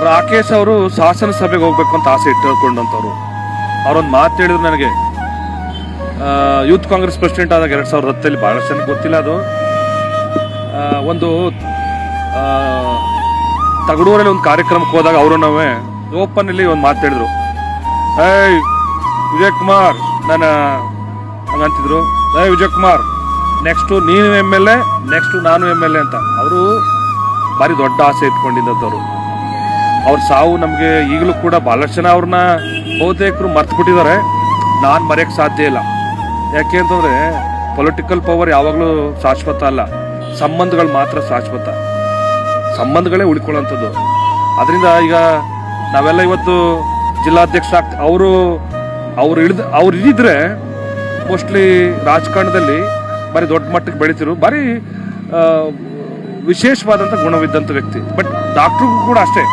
ರಾಕೇಶ್ ಅವರು ಶಾಸನ ಸಭೆಗೆ ಹೋಗ್ಬೇಕು ಅಂತ ಆಸೆ ಇಟ್ಟುಕೊಂಡಂಥವ್ರು. ಅವರೊಂದು ಮಾತು ಹೇಳಿದ್ರು ನನಗೆ. ಯೂತ್ ಕಾಂಗ್ರೆಸ್ ಪ್ರೆಸಿಡೆಂಟ್ ಆದಾಗ 2010 ಬಹಳಷ್ಟು ಜನಕ್ಕೆ ಗೊತ್ತಿಲ್ಲ ಅದು. ಒಂದು ತಗಡೂರಲ್ಲಿ ಒಂದು ಕಾರ್ಯಕ್ರಮಕ್ಕೆ ಹೋದಾಗ ಅವರು ನಾವೇ ಓಪನ್ ಅಲ್ಲಿ ಒಂದು ಮಾತು ಹೇಳಿದ್ರು. ವಿಜಯ್ ಕುಮಾರ್ ನಾನು ಹಂಗಂತಿದ್ರು. ವಿಜಯ್ ಕುಮಾರ್ ನೆಕ್ಸ್ಟು ನೀನು MLA, ನೆಕ್ಸ್ಟು ನಾನು MLA ಅಂತ. ಅವರು ಭಾರಿ ದೊಡ್ಡ ಆಸೆ ಇಟ್ಕೊಂಡಿದ್ದವರು. ಅವ್ರ ಸಾವು ನಮಗೆ ಈಗಲೂ ಕೂಡ ಬಹಳಷ್ಟು ಜನ ಅವ್ರನ್ನ ಬಹುತೇಕರು ಮರ್ತು ಬಿಟ್ಟಿದ್ದಾರೆ. ನಾನು ಮರೆಯೋಕ್ಕೆ ಸಾಧ್ಯ ಇಲ್ಲ. ಯಾಕೆ ಅಂತಂದರೆ ಪೊಲಿಟಿಕಲ್ ಪವರ್ ಯಾವಾಗಲೂ ಶಾಶ್ವತ ಅಲ್ಲ, ಸಂಬಂಧಗಳು ಮಾತ್ರ ಶಾಶ್ವತ. ಸಂಬಂಧಗಳೇ ಉಳ್ಕೊಳ್ಳೋಂಥದ್ದು. ಅದರಿಂದ ಈಗ ನಾವೆಲ್ಲ ಇವತ್ತು ಜಿಲ್ಲಾಧ್ಯಕ್ಷ ಅವ್ರು ಇಳಿದ್ರೆ ಮೋಸ್ಟ್ಲಿ ರಾಜಕಾರಣದಲ್ಲಿ ಭಾರಿ ದೊಡ್ಡ ಮಟ್ಟಕ್ಕೆ ಬೆಳಿತಿರು, ಭಾರಿ ವಿಶೇಷವಾದಂಥ ಗುಣವಿದ್ದಂಥ ವ್ಯಕ್ತಿ. ಬಟ್ ಡಾಕ್ಟ್ರಿಗೂ ಕೂಡ ಅಷ್ಟೇ.